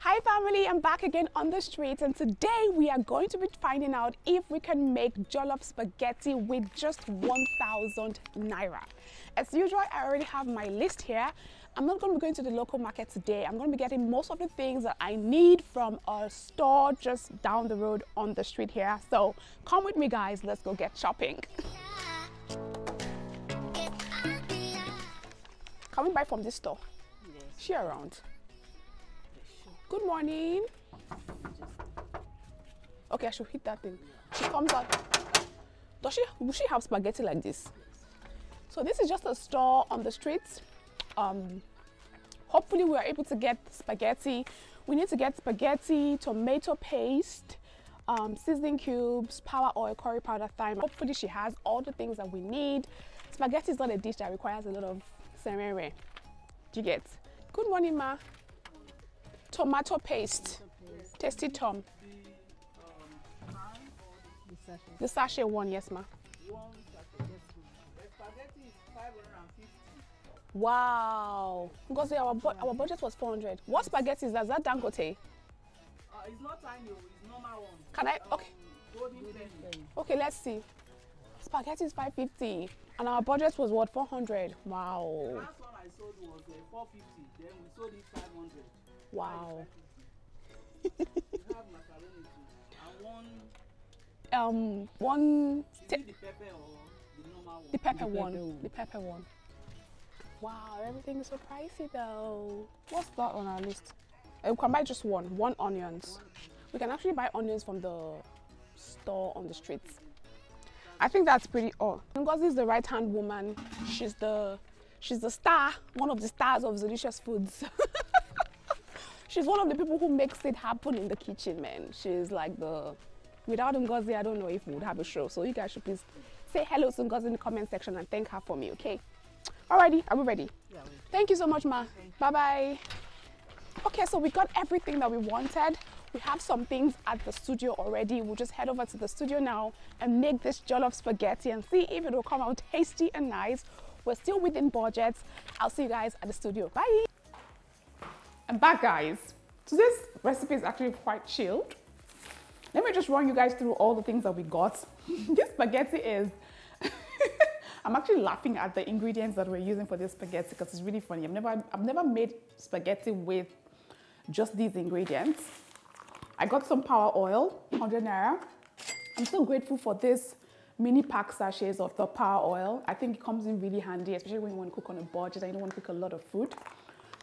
Hi family, I'm back again on the streets, and today we are going to be finding out if we can make jollof spaghetti with just 1,000 naira. As usual, I already have my list here. I'm not going to be going to the local market today. I'm going to be getting most of the things that I need from a store just down the road on the street here. So come with me guys, let's go get shopping. Can we buy from this store? Yes. She around? Good morning. Okay, I should hit that thing. She comes out. Will she have spaghetti like this? So this is just a store on the streets. Hopefully we are able to get spaghetti. We need to get spaghetti, tomato paste, seasoning cubes, power oil, curry powder, thyme. Hopefully she has all the things that we need. Spaghetti is not a dish that requires a lot of ceremony. Do you get? Good morning, ma. Tomato paste. Tasty tom. The sachet one, yes, ma. Wow. Because our budget was 400. What spaghetti is that? Is that Dangote? It's not tiny, it's normal one. Can I? Okay. Golden penny. Okay, let's see. Spaghetti is 550, and our budget was what, 400? Wow. The last one I sold was 450. Then we sold it 500. Wow. We have macaroni too, and one. is it the pepper or the normal one? The pepper one. The pepper one. Wow, everything is so pricey though. What's that on our list? We can buy just one onions. We can actually buy onions from the store on the streets. I think that's pretty odd. Ngozi is the right-hand woman. She's the star, one of the stars of Zeelicious Foods. She's one of the people who makes it happen in the kitchen, man. She's like without Ngozi, I don't know if we would have a show. So you guys should please say hello to Ngozi in the comment section and thank her for me, okay? Alrighty, are we ready? Yeah. Thank you so much, ma. Bye-bye. Okay, so we got everything that we wanted. We have some things at the studio already. We'll just head over to the studio now and make this jollof spaghetti and see if it will come out tasty and nice. We're still within budget. I'll see you guys at the studio. Bye. I'm back, guys. Today's recipe is actually quite chilled. Let me just run you guys through all the things that we got. This spaghetti is... I'm actually laughing at the ingredients that we're using for this spaghetti because it's really funny. I've never made spaghetti with just these ingredients. I got some power oil, 100 naira. I'm so grateful for this mini pack sachets of the power oil. I think it comes in really handy, especially when you want to cook on a budget and you don't want to cook a lot of food.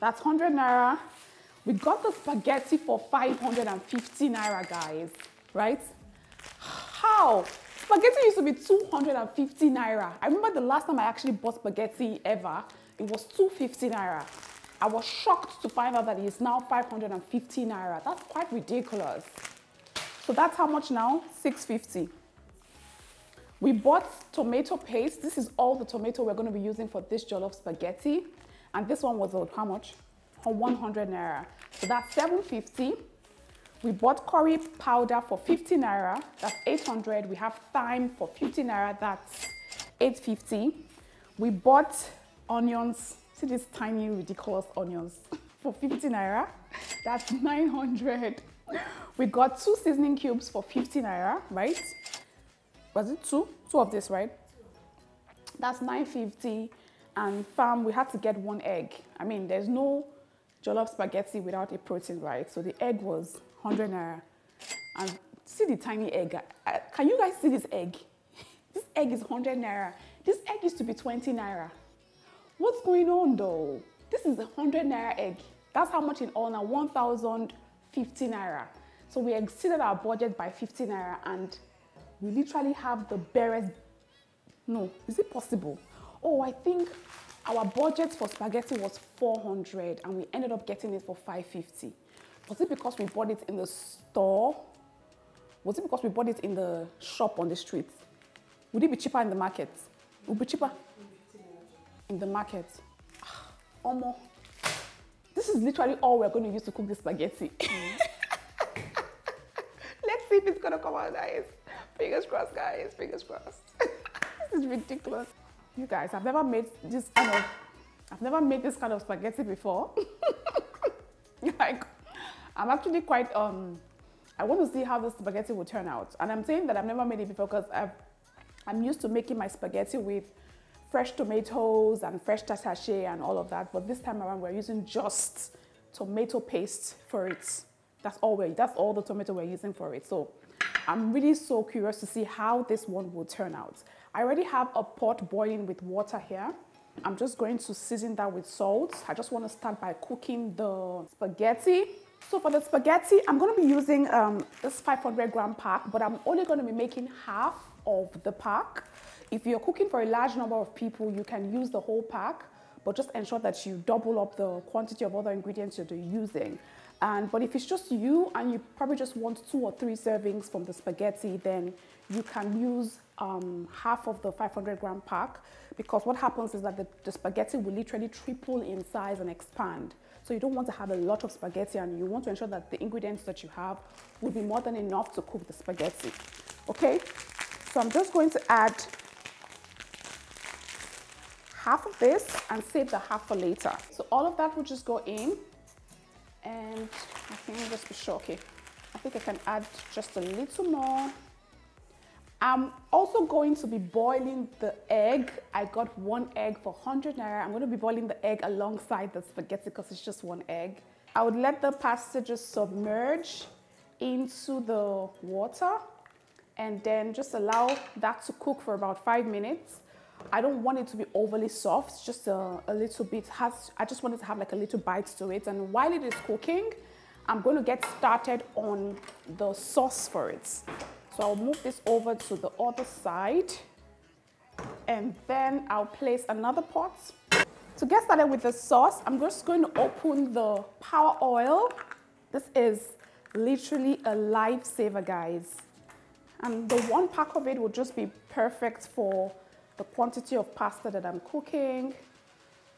That's 100 naira. We got the spaghetti for 550 naira, guys, right? How? Spaghetti used to be 250 naira. I remember the last time I actually bought spaghetti ever, it was 250 naira. I was shocked to find out that it is now 550 naira. That's quite ridiculous. So that's how much now? 650. We bought tomato paste. This is all the tomato we're going to be using for this jollof spaghetti. And this one was how much? 100 naira. So that's 750. We bought curry powder for 50 naira. That's 800. We have thyme for 50 naira. That's 850. We bought onions. See these tiny, ridiculous onions for 50 naira. That's 900. We got 2 seasoning cubes for 50 naira, right? Was it 2? 2 of this, right? That's 950. And we had to get 1 egg. I mean, there's no jollof spaghetti without a protein, right? So the egg was 100 naira. And see the tiny egg. Can you guys see this egg? This egg is 100 naira. This egg used to be 20 naira. What's going on though? This is a 100 naira egg. That's how much in all now, 1,050 naira. So we exceeded our budget by 50 naira and we literally have the barest, no, is it possible? Oh, I think our budget for spaghetti was 400 and we ended up getting it for 550. Was it because we bought it in the store? Was it because we bought it in the shop on the street? Would it be cheaper in the market? Would it be cheaper? In the market. Almost. This is literally all we're going to use to cook this spaghetti. Let's see if it's going to come out nice. Fingers crossed, guys. Fingers crossed. This is ridiculous. You guys, I've never made this kind of spaghetti before. Like, I'm actually quite, I want to see how the spaghetti will turn out. And I'm saying that I've never made it before because I'm used to making my spaghetti with fresh tomatoes and fresh tatashe and all of that. But this time around, we're using just tomato paste for it. That's all the tomato we're using for it. So I'm really so curious to see how this one will turn out. I already have a pot boiling with water here. I'm just going to season that with salt. I just want to start by cooking the spaghetti. So for the spaghetti, I'm going to be using this 500-gram pack, but I'm only going to be making half of the pack. If you're cooking for a large number of people, you can use the whole pack, but just ensure that you double up the quantity of other ingredients you're using. But if it's just you and you probably just want 2 or 3 servings from the spaghetti, then you can use half of the 500-gram pack, because what happens is that the spaghetti will literally triple in size and expand. So you don't want to have a lot of spaghetti, and you want to ensure that the ingredients that you have will be more than enough to cook the spaghetti. Okay, so I'm just going to add half of this and save the half for later. So all of that will just go in, and I think I'll just be sure. Okay, I think I can add just a little more. I'm also going to be boiling the egg. I got 1 egg for 100 naira. I'm going to be boiling the egg alongside the spaghetti because it's just 1 egg. I would let the pasta just submerge into the water and then just allow that to cook for about 5 minutes. I don't want it to be overly soft, just a little bit. I just want it to have like a little bite to it. And while it is cooking, I'm going to get started on the sauce for it. So I'll move this over to the other side, and then I'll place another pot. To get started with the sauce, I'm just going to open the power oil. This is literally a lifesaver, guys. And the 1 pack of it will just be perfect for the quantity of pasta that I'm cooking.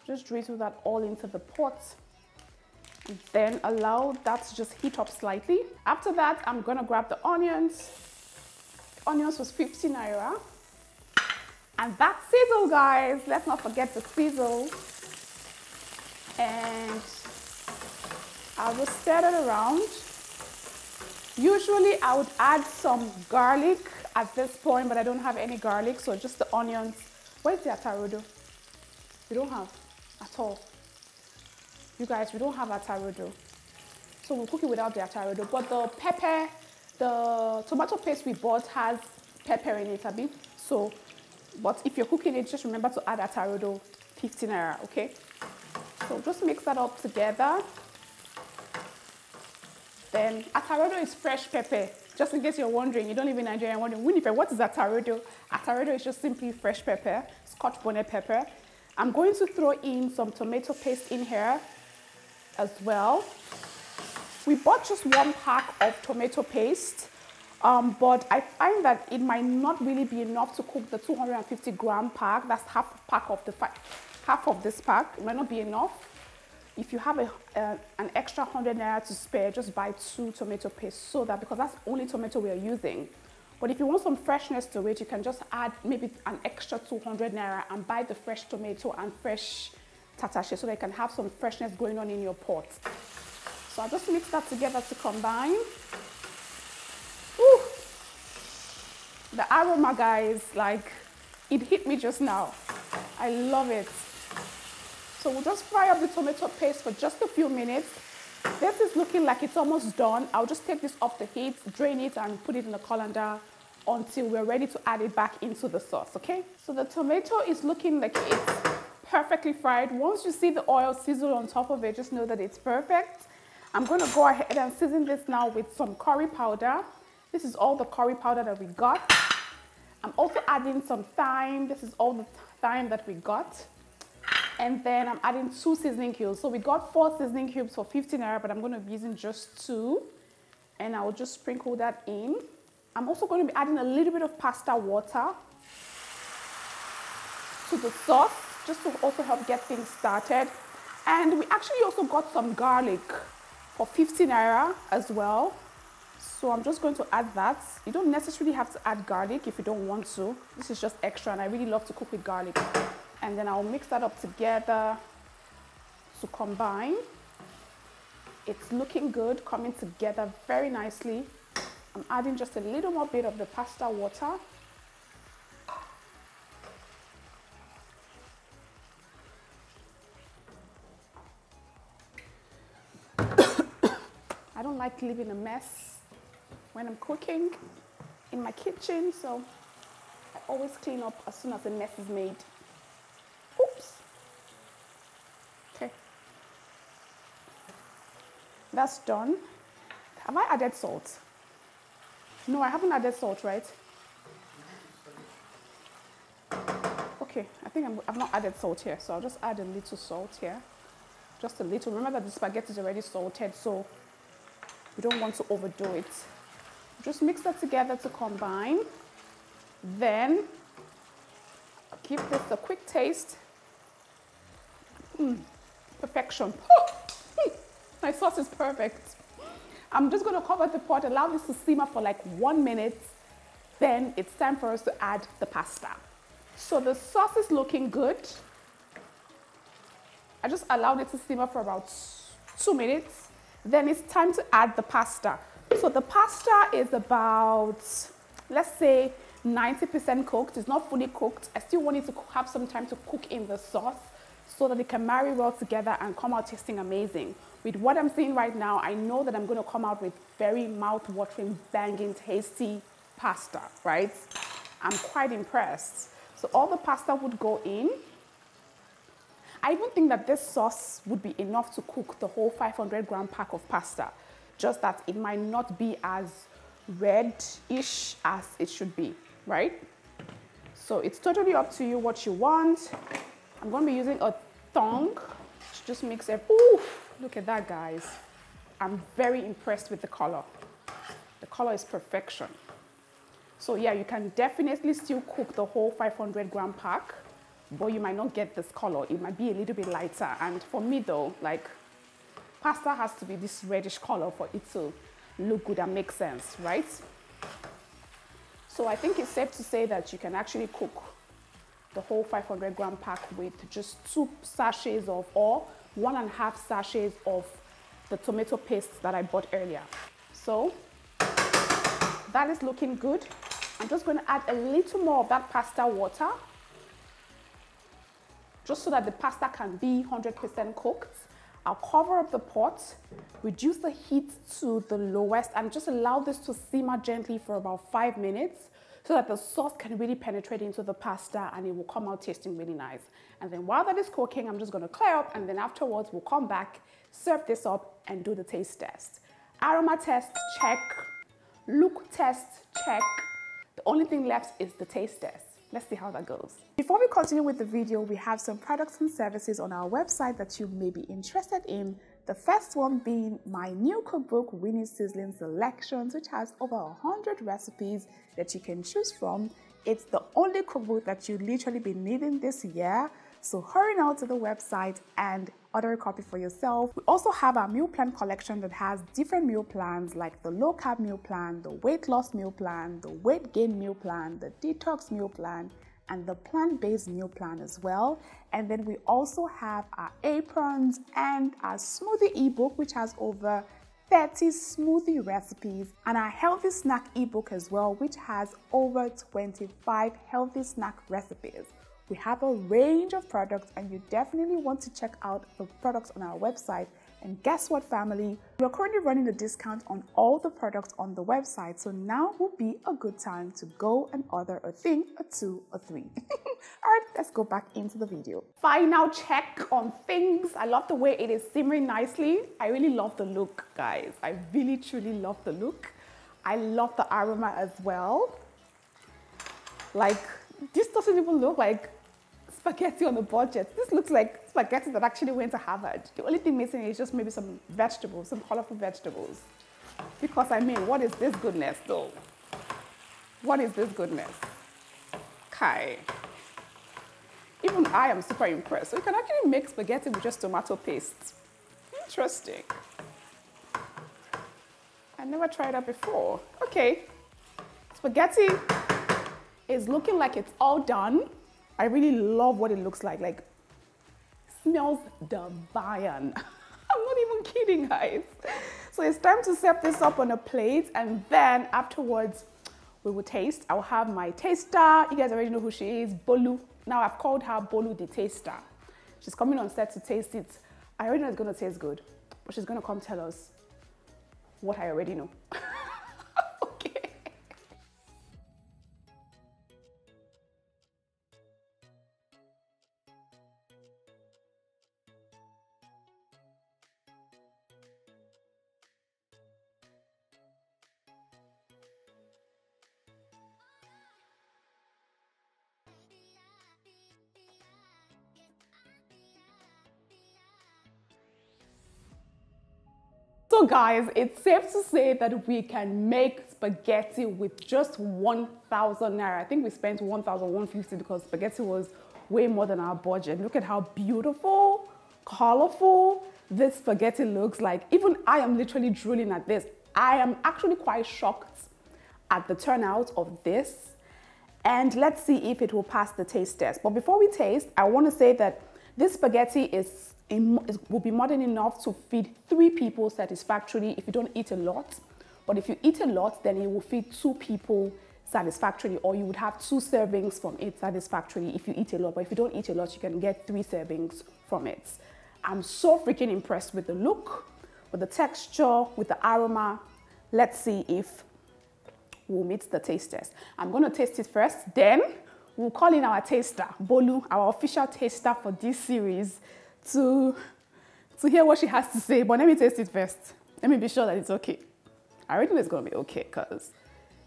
Just drizzle that all into the pot. And then allow that to just heat up slightly. After that, I'm gonna grab the onions. Onions was 50 naira. And that sizzle, guys. Let's not forget the sizzle. And I'll just stir it around. Usually I would add some garlic at this point, but I don't have any garlic, so just the onions. Where's the atarudo? We don't have at all. You guys, we don't have atarudo. So we'll cook it without the atarudo. But the pepper, the tomato paste we bought has pepper in it, Abi. So, but if you're cooking it, just remember to add atarudo, 15 naira, okay? So just mix that up together. Then atarudo is fresh pepper. Just in case you're wondering, you don't live in Nigeria and wondering, Winnie, what is atarudo? Atarudo is just simply fresh pepper, Scotch bonnet pepper. I'm going to throw in some tomato paste in here as well. We bought just 1 pack of tomato paste, but I find that it might not really be enough to cook the 250-gram pack. That's half of this pack. It might not be enough. If you have an extra 100 naira to spare, just buy 2 tomato paste, so that, because that's the only tomato we are using. But if you want some freshness to it, you can just add maybe an extra 200 naira and buy the fresh tomato and fresh tatashe, so that you can have some freshness going on in your pot. So I'll just mix that together to combine. Ooh, the aroma, guys, like, it hit me just now. I love it. So we'll just fry up the tomato paste for just a few minutes. This is looking like it's almost done. I'll just take this off the heat, drain it, and put it in the colander until we're ready to add it back into the sauce, okay? So the tomato is looking like it's perfectly fried. Once you see the oil sizzle on top of it, just know that it's perfect. I'm gonna go ahead and season this now with some curry powder. This is all the curry powder that we got. I'm also adding some thyme. This is all the thyme that we got. And then I'm adding 2 seasoning cubes. So we got 4 seasoning cubes for 15 naira, but I'm going to be using just 2. And I'll just sprinkle that in. I'm also going to be adding a little bit of pasta water to the sauce, just to also help get things started. And we actually also got some garlic for 15 naira as well. So I'm just going to add that. You don't necessarily have to add garlic if you don't want to. This is just extra, and I really love to cook with garlic. And then I'll mix that up together to combine. It's looking good, coming together very nicely. I'm adding just a little more bit of the pasta water. I don't like leaving a mess when I'm cooking in my kitchen, so I always clean up as soon as the mess is made. Oops. Okay. That's done. Have I added salt? No, I haven't added salt, right? Okay, I think I've not added salt here, so I'll just add a little salt here. Just a little. Remember that the spaghetti is already salted, so we don't want to overdo it. Just mix that together to combine. Then give this a quick taste. Perfection. My sauce is perfect. I'm just going to cover the pot, allow this to simmer for like 1 minute. Then it's time for us to add the pasta. So the sauce is looking good. I just allowed it to simmer for about 2 minutes. Then it's time to add the pasta. So the pasta is about, let's say, 90% cooked. It's not fully cooked. I still want it to have some time to cook in the sauce so that it can marry well together and come out tasting amazing. With what I'm seeing right now, I know that I'm going to come out with very mouth-watering, banging, tasty pasta, right? I'm quite impressed. So all the pasta would go in. I even think that this sauce would be enough to cook the whole 500-gram pack of pasta, just that it might not be as red-ish as it should be, right? So it's totally up to you what you want. I'm going to be using a tongue to just mix it. Ooh, look at that, guys. I'm very impressed with the color. The color is perfection. So yeah, you can definitely still cook the whole 500-gram pack, but you might not get this color. It might be a little bit lighter. And for me though, like, pasta has to be this reddish color for it to look good and make sense, right? So I think it's safe to say that you can actually cook the whole 500-gram pack with just 2 sachets of, or 1.5 sachets of the tomato paste that I bought earlier. So that is looking good. I'm just going to add a little more of that pasta water, just so that the pasta can be 100% cooked. I'll cover up the pot, reduce the heat to the lowest, and just allow this to simmer gently for about 5 minutes so that the sauce can really penetrate into the pasta and it will come out tasting really nice. And then while that is cooking, I'm just going to clear up, and then afterwards we'll come back, serve this up, and do the taste test. Aroma test, check. Look test, check. The only thing left is the taste test. Let's see how that goes. Before we continue with the video, we have some products and services on our website that you may be interested in. The first one being my new cookbook, Winnie's Sizzling Selections, which has over 100 recipes that you can choose from. It's the only cookbook that you literally be needing this year. So hurry now to the website and order a copy for yourself. We also have our meal plan collection that has different meal plans like the low carb meal plan, the weight loss meal plan, the weight gain meal plan, the detox meal plan, and the plant-based meal plan as well. And then we also have our aprons and our smoothie ebook, which has over 30 smoothie recipes, and our healthy snack ebook as well, which has over 25 healthy snack recipes. We have a range of products, and you definitely want to check out the products on our website. And guess what, family? We're currently running a discount on all the products on the website, so now will be a good time to go and order a thing, a 2, or 3. All right, let's go back into the video. Final check on things. I love the way it is simmering nicely. I really love the look, guys. I really, truly love the look. I love the aroma as well. Like, this doesn't even look like spaghetti on a budget. This looks like spaghetti that actually went to Harvard. The only thing missing is just maybe some vegetables, some colorful vegetables. Because I mean, what is this goodness though? What is this goodness? Kai. Even I am super impressed. So you can actually make spaghetti with just tomato paste. Interesting. I never tried that before. Okay. Spaghetti is looking like it's all done. I really love what it looks like. Like, smells divine. I'm not even kidding, guys. So it's time to set this up on a plate, and then afterwards we will taste. I'll have my taster. You guys already know who she is, Bolu. Now I've called her Bolu the taster. She's coming on set to taste it. I already know it's gonna taste good, but she's gonna come tell us what I already know. Okay. So guys, it's safe to say that we can make spaghetti with just 1,000 naira. I think we spent 1,150 because spaghetti was way more than our budget. Look at how beautiful, colorful this spaghetti looks like. Even I am literally drooling at this. I am actually quite shocked at the turnout of this. And let's see if it will pass the taste test. But before we taste, I want to say that this spaghetti will be more than enough to feed 3 people satisfactorily if you don't eat a lot. But if you eat a lot, then it will feed 2 people satisfactorily, or you would have 2 servings from it satisfactorily if you eat a lot. But if you don't eat a lot, you can get 3 servings from it. I'm so freaking impressed with the look, with the texture, with the aroma. Let's see if we'll meet the taste test. I'm going to taste it first, then we'll call in our taster, Bolu, our official taster for this series, to hear what she has to say. But let me taste it first. Let me be sure that it's okay. I already know it's going to be okay because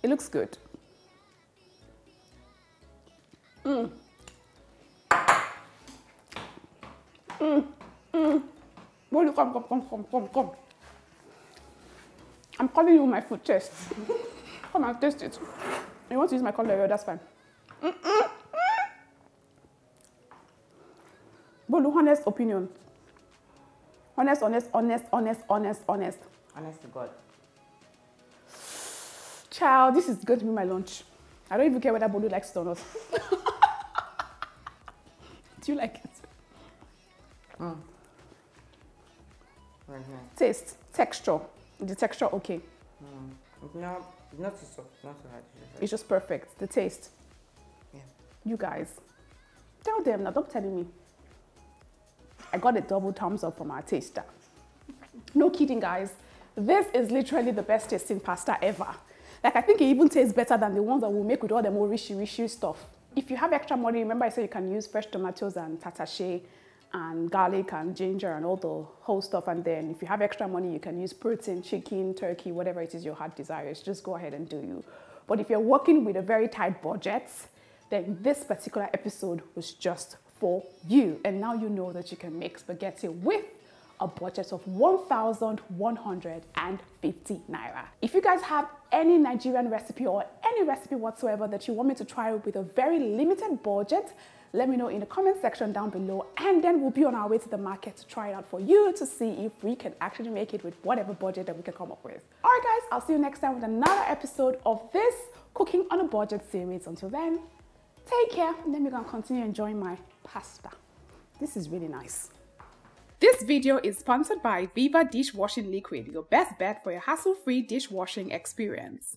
it looks good. Bolu, come. I'm calling you my food test. Come and taste it. You want to use my cutlery, that's fine. Bolu, honest opinion. Honest. Honest to God. Child, this is going to be my lunch. I don't even care whether Bolu likes it or not. Do you like it? Taste, texture. Is the texture okay? It's not too soft, not too hard. It's just perfect. The taste. Yeah. You guys, tell them now. Don't tell me. I got a double thumbs up from our taster. No kidding, guys. This is literally the best tasting pasta ever. Like, I think it even tastes better than the ones that we'll make with all the more rishi stuff. If you have extra money, remember I said you can use fresh tomatoes and tatashe and garlic and ginger and all the whole stuff. And then if you have extra money, you can use protein, chicken, turkey, whatever it is your heart desires. Just go ahead and do you. But if you're working with a very tight budget, then this particular episode was just for you. And now you know that you can make spaghetti with a budget of 1,150 naira. If you guys have any Nigerian recipe or any recipe whatsoever that you want me to try with a very limited budget, let me know in the comment section down below, and then we'll be on our way to the market to try it out for you to see if we can actually make it with whatever budget that we can come up with. All right, guys, I'll see you next time with another episode of this Cooking on a Budget series. Until then, take care, and then we're gonna continue enjoying my pasta. This is really nice. This video is sponsored by Viva Dishwashing Liquid, your best bet for a hassle-free dishwashing experience.